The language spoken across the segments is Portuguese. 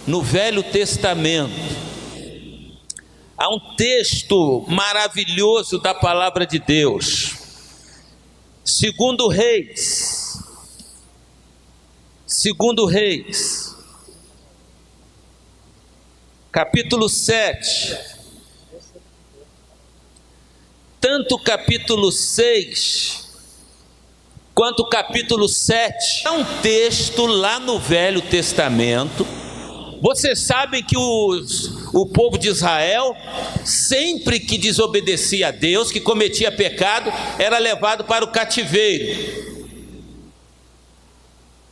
no Velho Testamento, há um texto maravilhoso da palavra de Deus, segundo Reis, capítulo 7, tanto o capítulo 6, quanto o capítulo 7, há um texto lá no Velho Testamento. Vocês sabem que o povo de Israel, sempre que desobedecia a Deus, que cometia pecado, era levado para o cativeiro.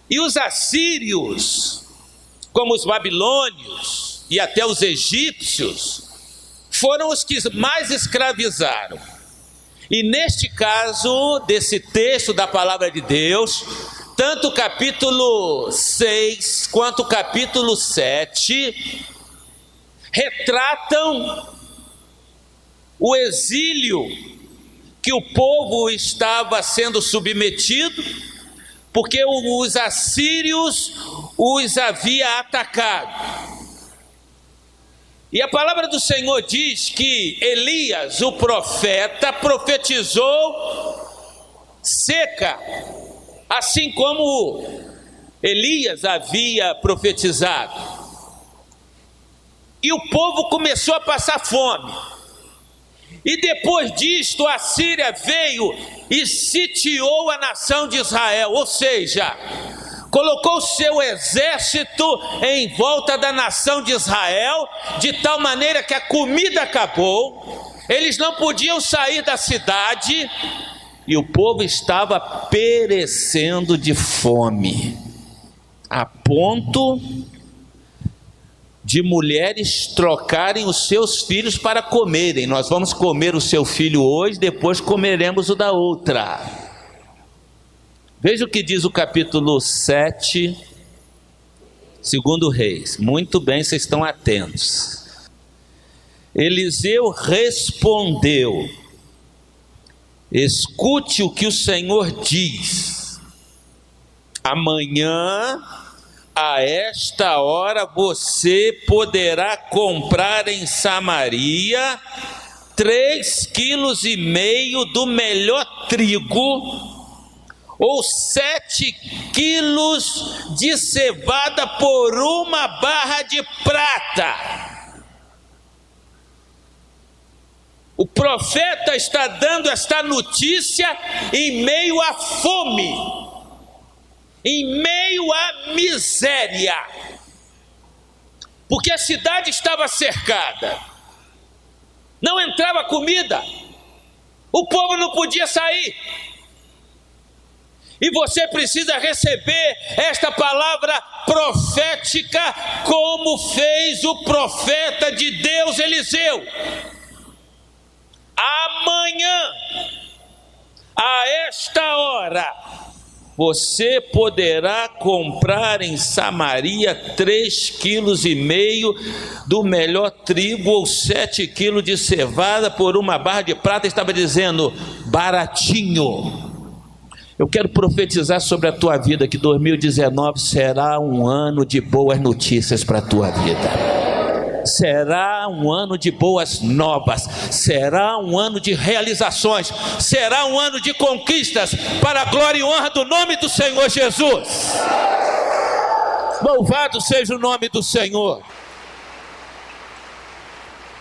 E os assírios, como os babilônios e até os egípcios, foram os que mais escravizaram. E neste caso, desse texto da palavra de Deus, tanto o capítulo 6 quanto o capítulo 7 retratam o exílio que o povo estava sendo submetido, porque os assírios os havia atacado. E a palavra do Senhor diz que Elias, o profeta, profetizou seca, assim como Elias havia profetizado. E o povo começou a passar fome. E depois disto, a Síria veio e sitiou a nação de Israel, ou seja, colocou seu exército em volta da nação de Israel, de tal maneira que a comida acabou, eles não podiam sair da cidade, e o povo estava perecendo de fome, a ponto de mulheres trocarem os seus filhos para comerem. Nós vamos comer o seu filho hoje, depois comeremos o da outra. Veja o que diz o capítulo 7, segundo Reis. Muito bem, vocês estão atentos. Eliseu respondeu: escute o que o Senhor diz. Amanhã, a esta hora, você poderá comprar em Samaria 3,5 quilos do melhor trigo, ou 7 quilos de cevada por 1 barra de prata. O profeta está dando esta notícia em meio à fome, em meio à miséria, porque a cidade estava cercada, não entrava comida, o povo não podia sair. E você precisa receber esta palavra profética, como fez o profeta de Deus Eliseu. Amanhã, a esta hora, você poderá comprar em Samaria 3,5 quilos do melhor trigo, ou 7 quilos de cevada por 1 barra de prata. Estava dizendo, baratinho. Eu quero profetizar sobre a tua vida que 2019 será um ano de boas notícias para a tua vida. Será um ano de boas novas, será um ano de realizações, será um ano de conquistas para a glória e honra do nome do Senhor Jesus. Louvado seja o nome do Senhor.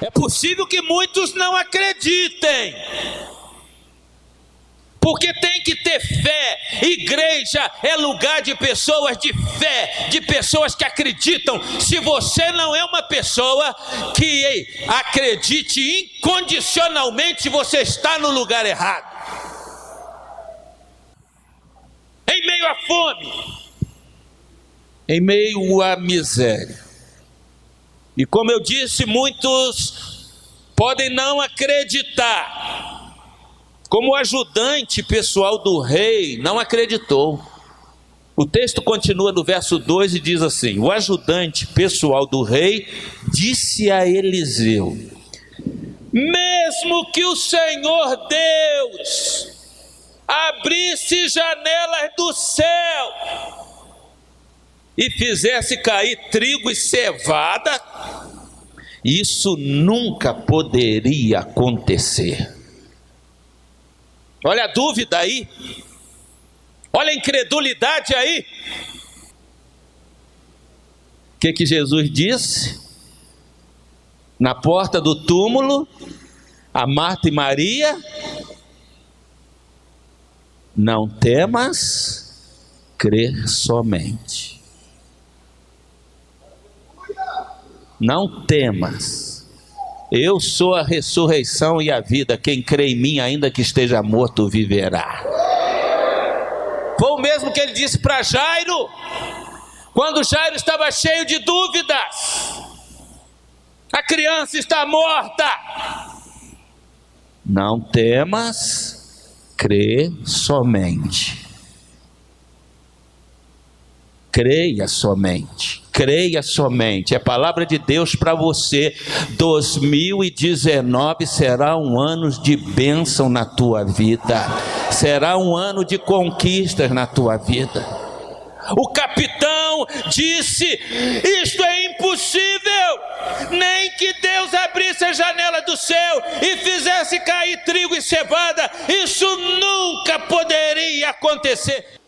É possível que muitos não acreditem, porque tem que ter fé. Igreja é lugar de pessoas de fé, de pessoas que acreditam. Se você não é uma pessoa que acredite incondicionalmente, você está no lugar errado. Em meio à fome, em meio à miséria. E como eu disse, muitos podem não acreditar. Como o ajudante pessoal do rei não acreditou. O texto continua no verso 2 e diz assim: o ajudante pessoal do rei disse a Eliseu: mesmo que o Senhor Deus abrisse janelas do céu e fizesse cair trigo e cevada, isso nunca poderia acontecer. Olha a dúvida aí, olha a incredulidade aí. O que Jesus disse? Na porta do túmulo, a Marta e Maria: não temas, crê somente. Não temas, eu sou a ressurreição e a vida, quem crê em mim, ainda que esteja morto, viverá. Foi o mesmo que ele disse para Jairo, quando Jairo estava cheio de dúvidas: a criança está morta. Não temas, crê somente. Creia somente, creia somente. É palavra de Deus para você. 2019 será um ano de bênção na tua vida, será um ano de conquistas na tua vida. O capitão disse: isto é impossível, nem que Deus abrisse a janela do céu e fizesse cair trigo e cevada, isso nunca poderia acontecer.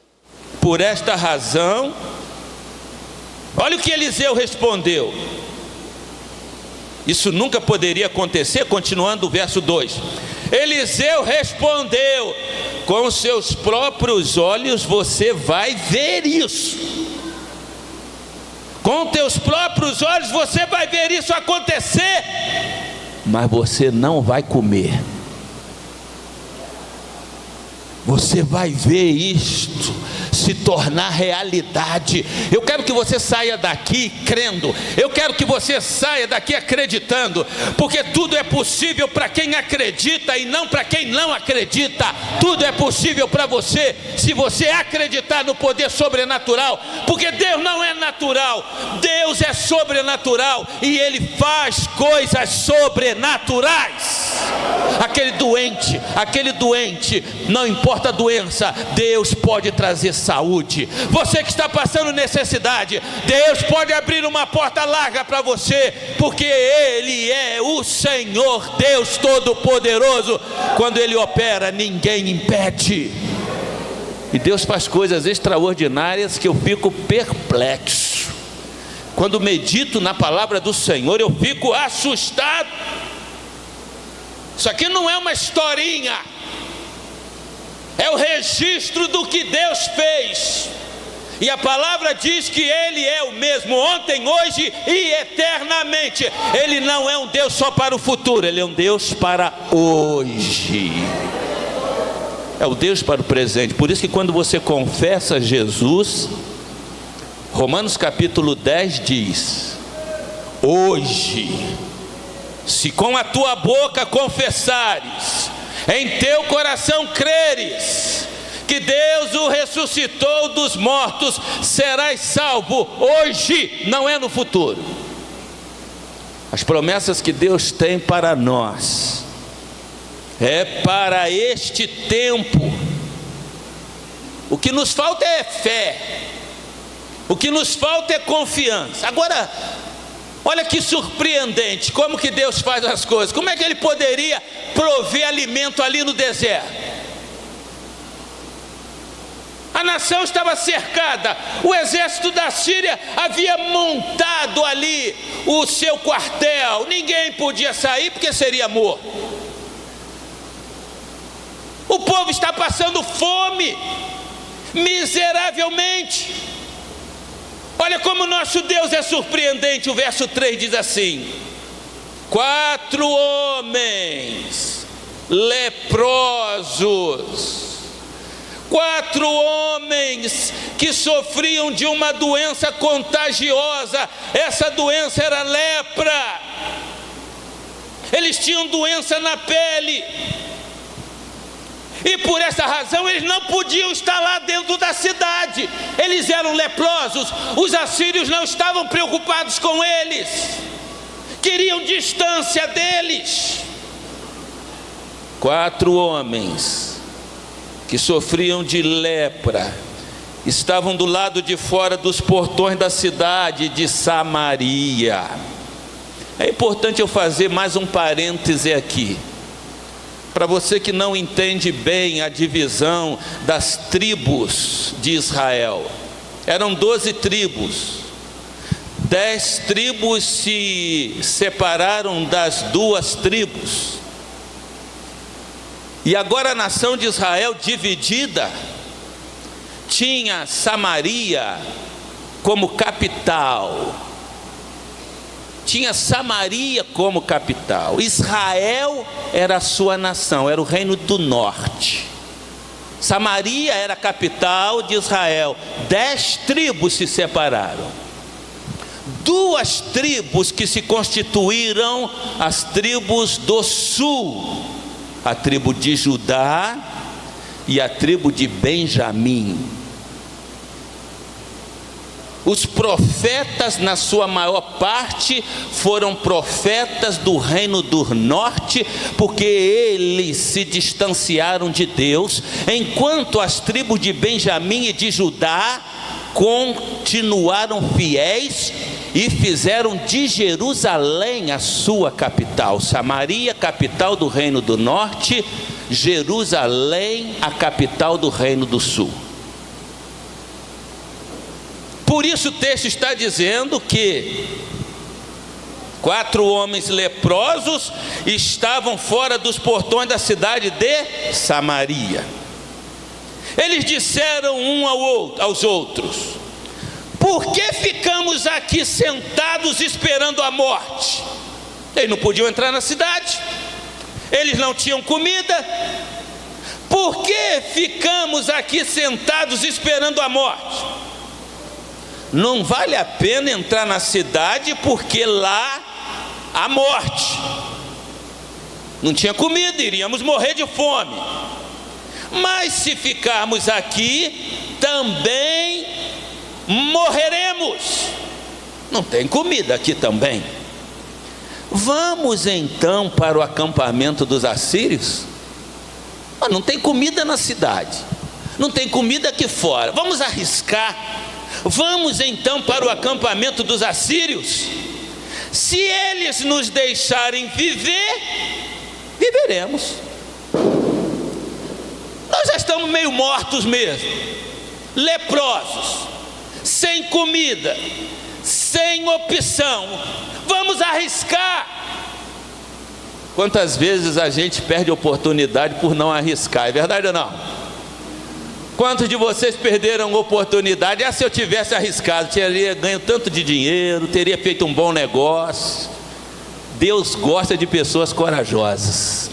Por esta razão, olha o que Eliseu respondeu. Isso nunca poderia acontecer, continuando o verso 2. Eliseu respondeu: com seus próprios olhos você vai ver isso. Com teus próprios olhos você vai ver isso acontecer, mas você não vai comer. Você vai ver isto se tornar realidade. Eu quero que você saia daqui crendo. Eu quero que você saia daqui acreditando, porque tudo é possível para quem acredita e não para quem não acredita. Tudo é possível para você se você acreditar no poder sobrenatural, porque Deus não é natural, Deus é sobrenatural e Ele faz coisas sobrenaturais. Aquele doente, não importa a doença, Deus pode trazer saúde. Você que está passando necessidade, Deus pode abrir uma porta larga para você, porque Ele é o Senhor Deus Todo-Poderoso. Quando Ele opera, ninguém impede. E Deus faz coisas extraordinárias que eu fico perplexo. Quando medito na palavra do Senhor, eu fico assustado. Isso aqui não é uma historinha, é o registro do que Deus fez. E a palavra diz que Ele é o mesmo ontem, hoje e eternamente. Ele não é um Deus só para o futuro, Ele é um Deus para hoje. É o Deus para o presente. Por isso que quando você confessa Jesus, Romanos capítulo 10 diz: hoje, se com a tua boca confessares, em teu coração creres que Deus o ressuscitou dos mortos, serás salvo. Hoje, não é no futuro. As promessas que Deus tem para nós é para este tempo. O que nos falta é fé, o que nos falta é confiança. Agora, olha que surpreendente, como que Deus faz as coisas. Como é que Ele poderia prover alimento ali no deserto? A nação estava cercada, o exército da Síria havia montado ali o seu quartel, ninguém podia sair porque seria morto. O povo está passando fome, miseravelmente. Olha como nosso Deus é surpreendente. O verso 3 diz assim: 4 homens leprosos, 4 homens que sofriam de uma doença contagiosa. Essa doença era lepra. Eles tinham doença na pele, e por essa razão eles não podiam estar lá dentro da cidade. Eles eram leprosos. Os assírios não estavam preocupados com eles, queriam distância deles. 4 homens que sofriam de lepra estavam do lado de fora dos portões da cidade de Samaria. É importante eu fazer mais um parêntese aqui, para você que não entende bem a divisão das tribos de Israel. Eram 12 tribos, 10 tribos se separaram das 2 tribos, e agora a nação de Israel dividida, tinha Samaria como capital, tinha Samaria como capital. Israel era a sua nação, era o reino do norte. Samaria era a capital de Israel. 10 tribos se separaram. 2 tribos que se constituíram as tribos do sul, a tribo de Judá e a tribo de Benjamim. Os profetas, na sua maior parte, foram profetas do reino do norte, porque eles se distanciaram de Deus, enquanto as tribos de Benjamim e de Judá continuaram fiéis e fizeram de Jerusalém a sua capital. Samaria, capital do reino do norte; Jerusalém, a capital do reino do sul. Por isso o texto está dizendo que 4 homens leprosos estavam fora dos portões da cidade de Samaria. Eles disseram aos outros: por que ficamos aqui sentados esperando a morte? Eles não podiam entrar na cidade, eles não tinham comida. Por que ficamos aqui sentados esperando a morte? Não vale a pena entrar na cidade, porque lá há morte. Não tinha comida, iríamos morrer de fome. Mas se ficarmos aqui, também morreremos. Não tem comida aqui também. Vamos então para o acampamento dos assírios? Não tem comida na cidade, não tem comida aqui fora. Vamos arriscar. Vamos então para o acampamento dos assírios. Se eles nos deixarem viver, viveremos. Nós já estamos meio mortos mesmo, leprosos, sem comida, sem opção. Vamos arriscar. Quantas vezes a gente perde oportunidade por não arriscar, é verdade ou não? Quantos de vocês perderam oportunidade? Se eu tivesse arriscado, teria ganho tanto de dinheiro, teria feito um bom negócio. Deus gosta de pessoas corajosas.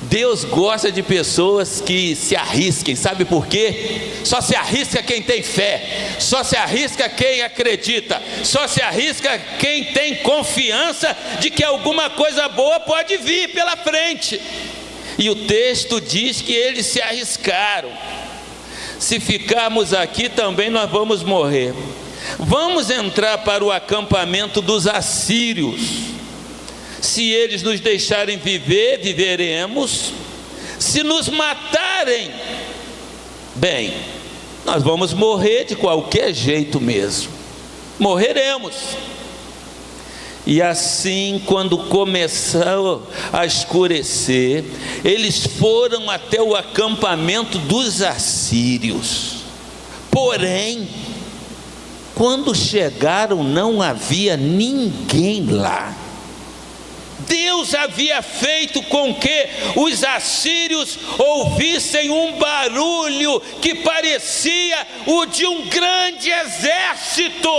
Deus gosta de pessoas que se arrisquem. Sabe por quê? Só se arrisca quem tem fé, só se arrisca quem acredita, só se arrisca quem tem confiança de que alguma coisa boa pode vir pela frente. E o texto diz que eles se arriscaram. Se ficarmos aqui, também nós vamos morrer. Vamos entrar para o acampamento dos assírios. Se eles nos deixarem viver, viveremos. Se nos matarem, bem, nós vamos morrer de qualquer jeito mesmo. Morreremos. E assim, quando começou a escurecer, eles foram até o acampamento dos assírios. Porém, quando chegaram, não havia ninguém lá. Deus havia feito com que os assírios ouvissem um barulho que parecia o de um grande exército,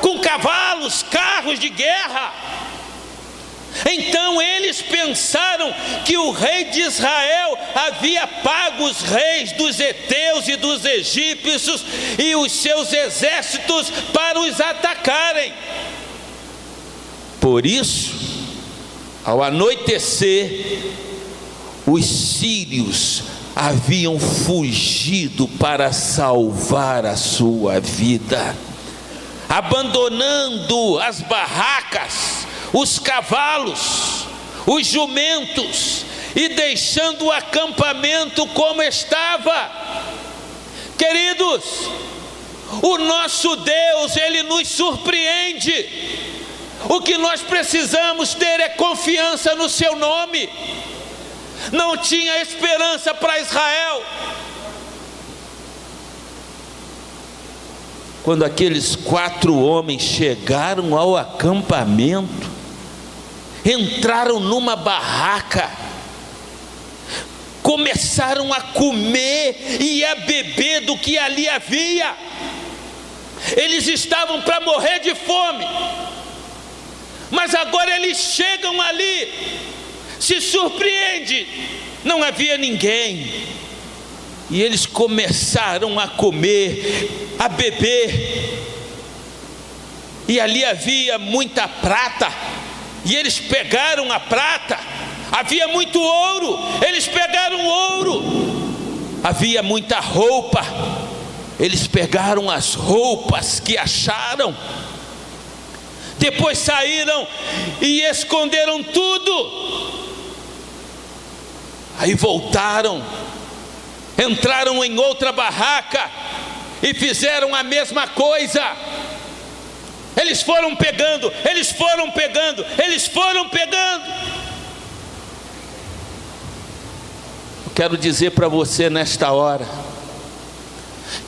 com cavalos, carros de guerra. Então eles pensaram que o rei de Israel havia pago os reis dos heteus e dos egípcios e os seus exércitos para os atacarem. Por isso, ao anoitecer, os sírios haviam fugido para salvar a sua vida, abandonando as barracas, os cavalos, os jumentos, e deixando o acampamento como estava. Queridos, o nosso Deus, Ele nos surpreende. O que nós precisamos ter é confiança no seu nome. Não tinha esperança para Israel. Quando aqueles 4 homens chegaram ao acampamento, entraram numa barraca, começaram a comer e a beber do que ali havia. Eles estavam para morrer de fome, mas agora eles chegam ali, se surpreende, não havia ninguém, e eles começaram a comer, a beber, e ali havia muita prata, e eles pegaram a prata. Havia muito ouro, eles pegaram ouro. Havia muita roupa, eles pegaram as roupas que acharam. Depois saíram e esconderam tudo. Aí voltaram, entraram em outra barraca e fizeram a mesma coisa. Eles foram pegando, eles foram pegando, eles foram pegando. Quero dizer para você nesta hora,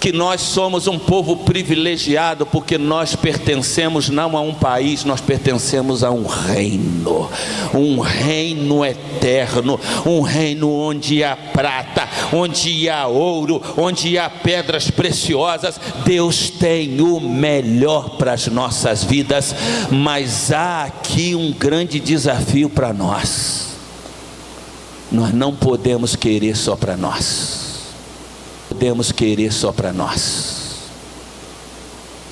que nós somos um povo privilegiado, porque nós pertencemos não a um país, nós pertencemos a um reino eterno, um reino onde há prata, onde há ouro, onde há pedras preciosas. Deus tem o melhor para as nossas vidas, mas há aqui um grande desafio para nós. Nós não podemos querer só para nós. Podemos querer só para nós.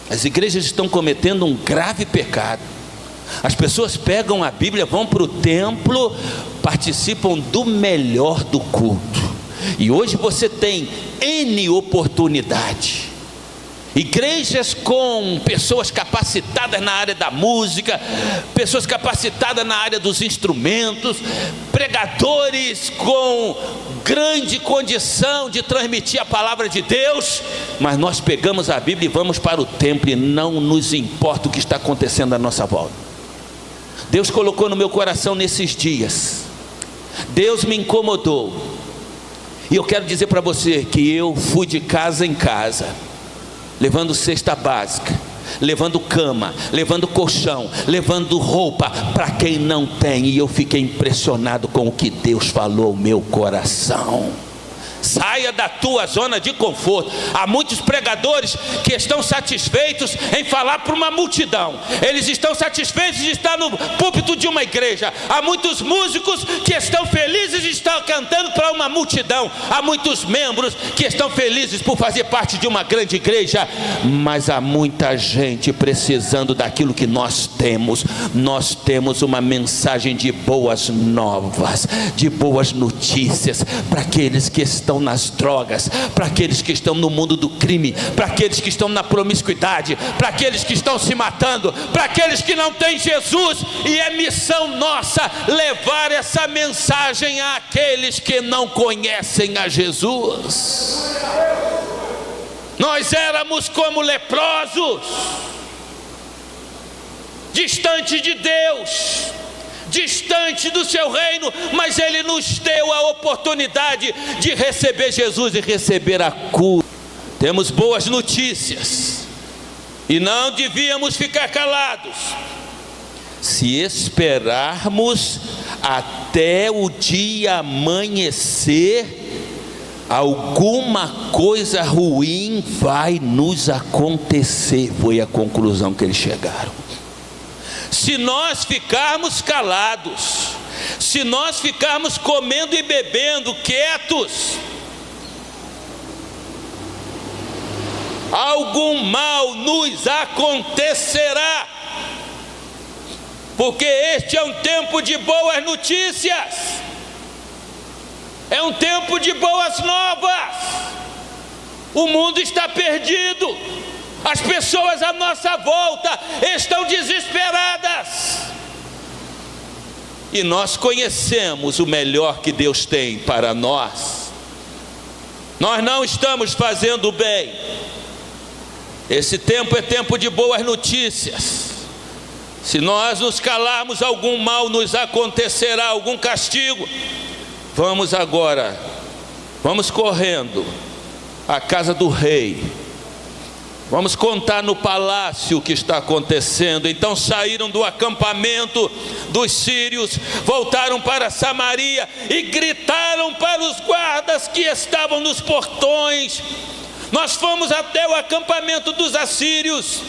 As igrejas estão cometendo um grave pecado. As pessoas pegam a Bíblia, vão para o templo, participam do melhor do culto. E hoje você tem N oportunidade. Igrejas com pessoas capacitadas na área da música, pessoas capacitadas na área dos instrumentos, pregadores com grande condição de transmitir a palavra de Deus, mas nós pegamos a Bíblia e vamos para o templo e não nos importa o que está acontecendo à nossa volta. Deus colocou no meu coração nesses dias, Deus me incomodou, e eu quero dizer para você que eu fui de casa em casa, levando cesta básica, levando cama, levando colchão, levando roupa para quem não tem, e eu fiquei impressionado com o que Deus falou ao meu coração. Saia da tua zona de conforto. Há muitos pregadores que estão satisfeitos em falar para uma multidão, eles estão satisfeitos de estar no púlpito de uma igreja. Há muitos músicos que estão felizes de estar cantando para uma multidão. Há muitos membros que estão felizes por fazer parte de uma grande igreja, mas há muita gente precisando daquilo que nós temos. Nós temos uma mensagem de boas novas, de boas notícias para aqueles que estão nas drogas, para aqueles que estão no mundo do crime, para aqueles que estão na promiscuidade, para aqueles que estão se matando, para aqueles que não têm Jesus. E é missão nossa levar essa mensagem àqueles que não conhecem a Jesus. Nós éramos como leprosos, distante de Deus, distante do seu reino, mas Ele nos deu a oportunidade de receber Jesus e receber a cura. Temos boas notícias e não devíamos ficar calados. Se esperarmos até o dia amanhecer, alguma coisa ruim vai nos acontecer. Foi a conclusão que eles chegaram. Se nós ficarmos calados, se nós ficarmos comendo e bebendo quietos, algum mal nos acontecerá, porque este é um tempo de boas notícias, é um tempo de boas novas. O mundo está perdido, as pessoas à nossa volta estão desesperadas, e nós conhecemos o melhor que Deus tem para nós. Nós não estamos fazendo bem. Esse tempo é tempo de boas notícias. Se nós nos calarmos, algum mal nos acontecerá, algum castigo. Vamos agora, vamos correndo à casa do rei. Vamos contar no palácio o que está acontecendo. Então saíram do acampamento dos sírios, voltaram para Samaria e gritaram para os guardas que estavam nos portões: nós fomos até o acampamento dos sírios,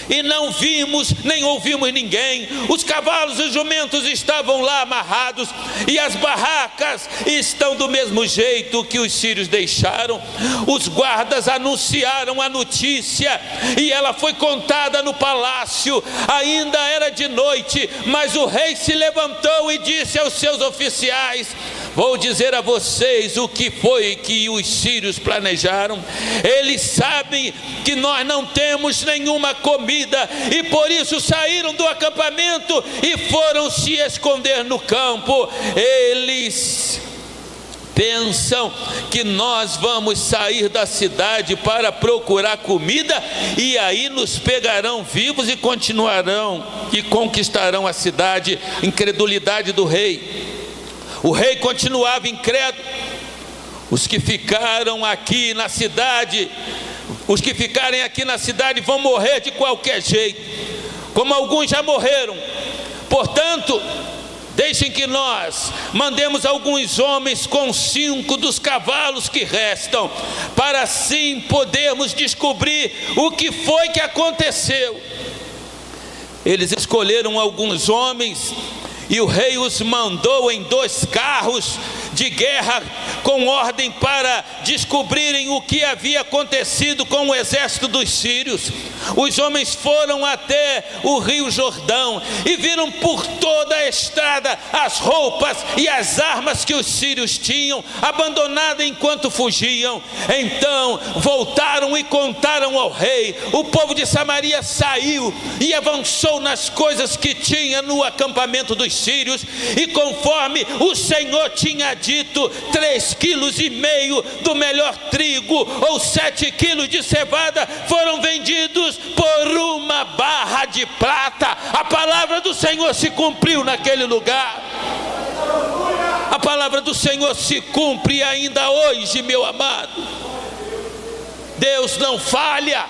e não vimos nem ouvimos ninguém. Os cavalos e os jumentos estavam lá amarrados, e as barracas estão do mesmo jeito que os sírios deixaram. Os guardas anunciaram a notícia, e ela foi contada no palácio. Ainda era de noite, mas o rei se levantou e disse aos seus oficiais: vou dizer a vocês o que foi que os sírios planejaram. Eles sabem que nós não temos nenhuma comida, e por isso saíram do acampamento e foram se esconder no campo. Eles pensam que nós vamos sair da cidade para procurar comida, e aí nos pegarão vivos e continuarão e conquistarão a cidade. Incredulidade do rei. O rei continuava incrédulo. Os que ficaram aqui na cidade, os que ficarem aqui na cidade vão morrer de qualquer jeito, como alguns já morreram. Portanto, deixem que nós mandemos alguns homens com 5 dos cavalos que restam, para assim podermos descobrir o que foi que aconteceu. Eles escolheram alguns homens, e o rei os mandou em 2 carros de guerra, com ordem para descobrirem o que havia acontecido com o exército dos sírios. Os homens foram até o rio Jordão e viram por toda a estrada as roupas e as armas que os sírios tinham, abandonadas enquanto fugiam. Então voltaram e contaram ao rei. O povo de Samaria saiu e avançou nas coisas que tinha no acampamento dos sírios, e conforme o Senhor tinha dito, 3,5 quilos do melhor trigo, ou 7 quilos de cevada, foram vendidos por uma barra de prata. A palavra do Senhor se cumpriu naquele lugar. A palavra do Senhor se cumpre ainda hoje, meu amado. Deus não falha.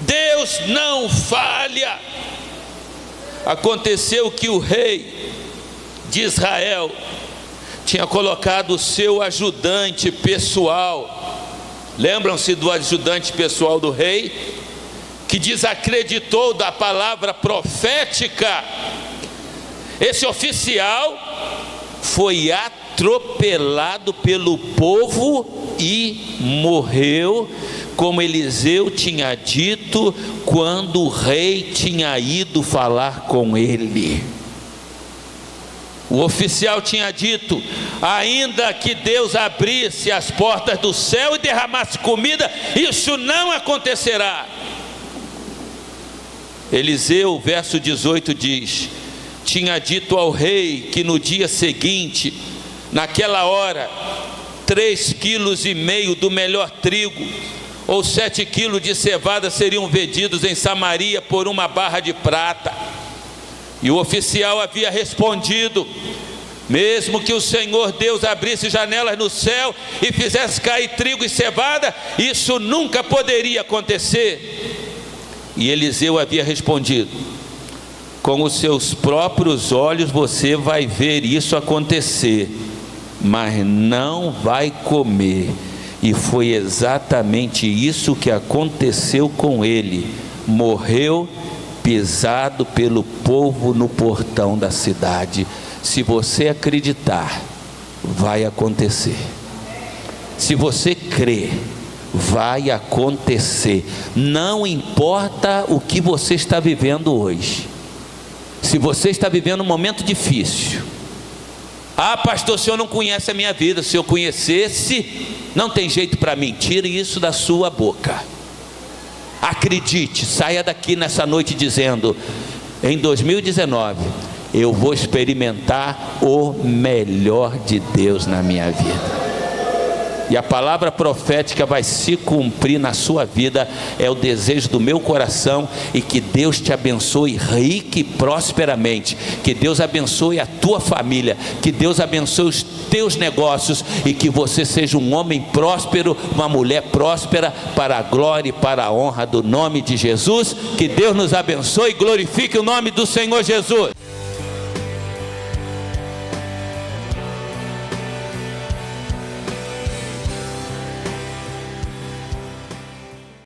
Deus não falha. Aconteceu que o rei de Israel tinha colocado o seu ajudante pessoal. Lembram-se do ajudante pessoal do rei, que desacreditou da palavra profética? Esse oficial foi atropelado pelo povo e morreu, como Eliseu tinha dito quando o rei tinha ido falar com ele. O oficial tinha dito: ainda que Deus abrisse as portas do céu e derramasse comida, isso não acontecerá. Eliseu, verso 18 diz: tinha dito ao rei que no dia seguinte, naquela hora, 3,5 quilos do melhor trigo, ou 7 quilos de cevada seriam vendidos em Samaria por uma barra de prata. E o oficial havia respondido: mesmo que o Senhor Deus abrisse janelas no céu e fizesse cair trigo e cevada, isso nunca poderia acontecer. E Eliseu havia respondido: com os seus próprios olhos você vai ver isso acontecer, mas não vai comer. E foi exatamente isso que aconteceu com ele. Morreu pisado pelo povo no portão da cidade. Se você acreditar, vai acontecer. Se você crer, vai acontecer. Não importa o que você está vivendo hoje. Se você está vivendo um momento difícil: ah, pastor, o senhor não conhece a minha vida. Se eu conhecesse, não tem jeito para mim. Tire isso da sua boca. Acredite, saia daqui nessa noite dizendo: em 2019 eu vou experimentar o melhor de Deus na minha vida. E a palavra profética vai se cumprir na sua vida, é o desejo do meu coração. E que Deus te abençoe rica e prosperamente, que Deus abençoe a tua família, que Deus abençoe os teus negócios, e que você seja um homem próspero, uma mulher próspera, para a glória e para a honra do nome de Jesus. Que Deus nos abençoe e glorifique o nome do Senhor Jesus.